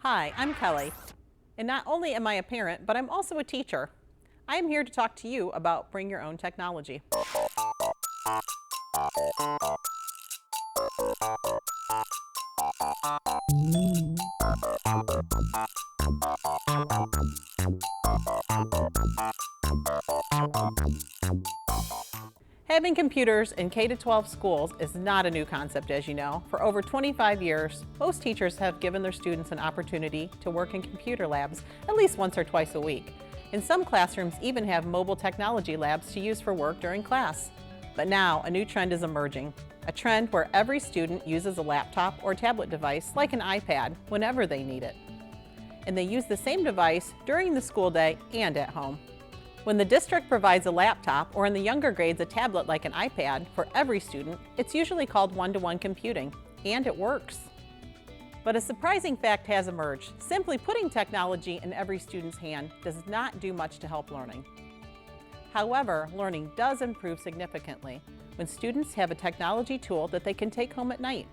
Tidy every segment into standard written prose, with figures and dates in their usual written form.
Hi, I'm Kelly, and not only am I a parent, but I'm also a teacher. I am here to talk to you about Bring Your Own Technology. Having computers in K-12 schools is not a new concept, as you know. For over 25 years, most teachers have given their students an opportunity to work in computer labs at least once or twice a week. And some classrooms even have mobile technology labs to use for work during class. But now, a new trend is emerging. A trend where every student uses a laptop or tablet device like an iPad whenever they need it. And they use the same device during the school day and at home. When the district provides a laptop, or in the younger grades a tablet like an iPad, for every student, it's usually called one-to-one computing, and it works. But a surprising fact has emerged. Simply putting technology in every student's hand does not do much to help learning. However, learning does improve significantly when students have a technology tool that they can take home at night.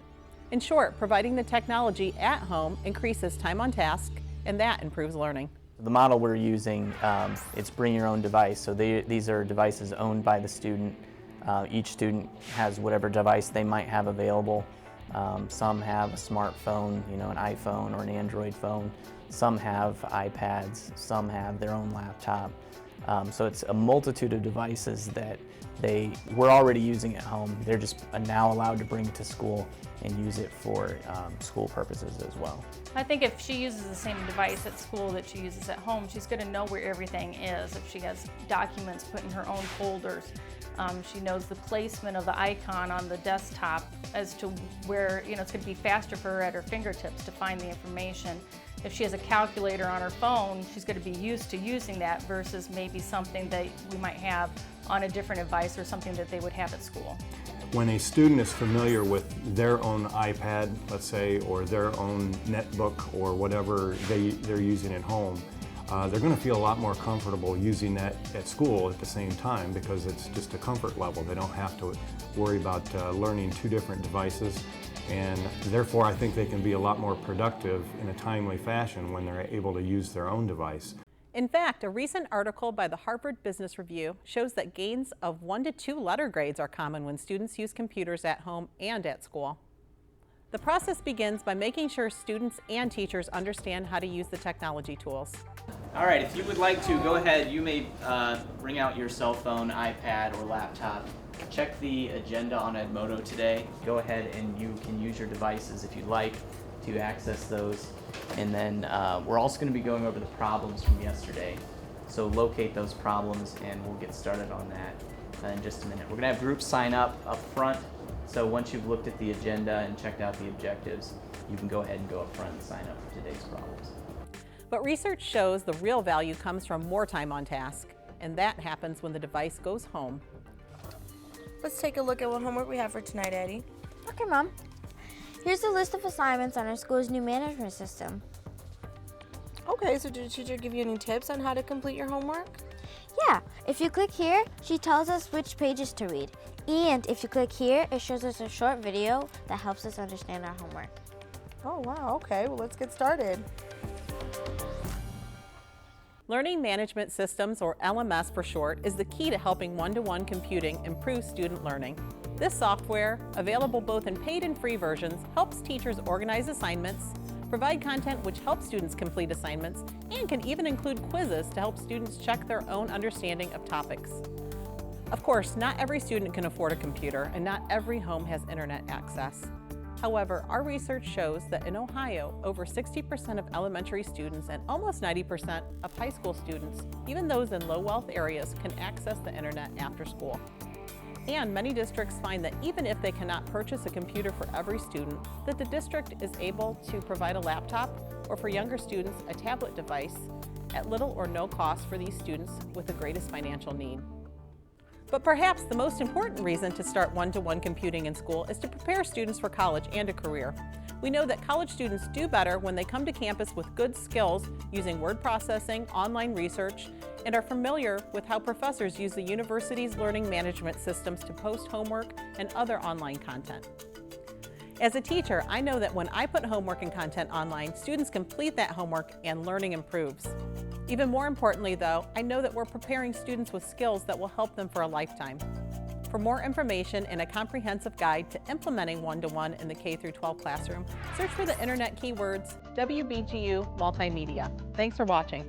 In short, providing the technology at home increases time on task, and that improves learning. The model we're using, it's bring your own device. So these are devices owned by the student. Each student has whatever device they might have available. Some have a smartphone, an iPhone or an Android phone. Some have iPads, some have their own laptop. So it's a multitude of devices that we're already using at home. They're just now allowed to bring it to school and use it for school purposes as well. I think if she uses the same device at school that she uses at home, she's going to know where everything is. If she has documents put in her own folders, she knows the placement of the icon on the desktop as to where, it's going to be faster for her at her fingertips to find the information. If she has a calculator on her phone, she's going to be used to using that versus maybe something that we might have on a different device or something that they would have at school. When a student is familiar with their own iPad, let's say, or their own netbook or whatever they're using at home, they're going to feel a lot more comfortable using that at school at the same time because it's just a comfort level. They don't have to worry about learning two different devices, and therefore I think they can be a lot more productive in a timely fashion when they're able to use their own device. In fact, a recent article by the Harvard Business Review shows that gains of 1 to 2 letter grades are common when students use computers at home and at school. The process begins by making sure students and teachers understand how to use the technology tools. All right, if you would like to, go ahead. You may bring out your cell phone, iPad, or laptop. Check the agenda on Edmodo today. Go ahead and you can use your devices if you'd like to access those. And then we're also going to be going over the problems from yesterday. So locate those problems and we'll get started on that in just a minute. We're going to have groups sign up front. So once you've looked at the agenda and checked out the objectives, you can go ahead and go up front and sign up for today's problems. But research shows the real value comes from more time on task, and that happens when the device goes home. Let's take a look at what homework we have for tonight, Eddie. Okay, Mom. Here's a list of assignments on our school's new management system. Okay, so did the teacher give you any tips on how to complete your homework? Yeah, if you click here, she tells us which pages to read. And if you click here, it shows us a short video that helps us understand our homework. Oh, wow, okay, well, let's get started. Learning Management Systems, or LMS for short, is the key to helping one-to-one computing improve student learning. This software, available both in paid and free versions, helps teachers organize assignments, provide content which helps students complete assignments, and can even include quizzes to help students check their own understanding of topics. Of course, not every student can afford a computer, and not every home has internet access. However, our research shows that in Ohio, over 60% of elementary students and almost 90% of high school students, even those in low-wealth areas, can access the internet after school. And many districts find that even if they cannot purchase a computer for every student, that the district is able to provide a laptop, or for younger students, a tablet device, at little or no cost for these students with the greatest financial need. But perhaps the most important reason to start one-to-one computing in school is to prepare students for college and a career. We know that college students do better when they come to campus with good skills using word processing, online research, and are familiar with how professors use the university's learning management systems to post homework and other online content. As a teacher, I know that when I put homework and content online, students complete that homework and learning improves. Even more importantly though, I know that we're preparing students with skills that will help them for a lifetime. For more information and a comprehensive guide to implementing one-to-one in the K-12 classroom, search for the internet keywords WBGU Multimedia. Thanks for watching.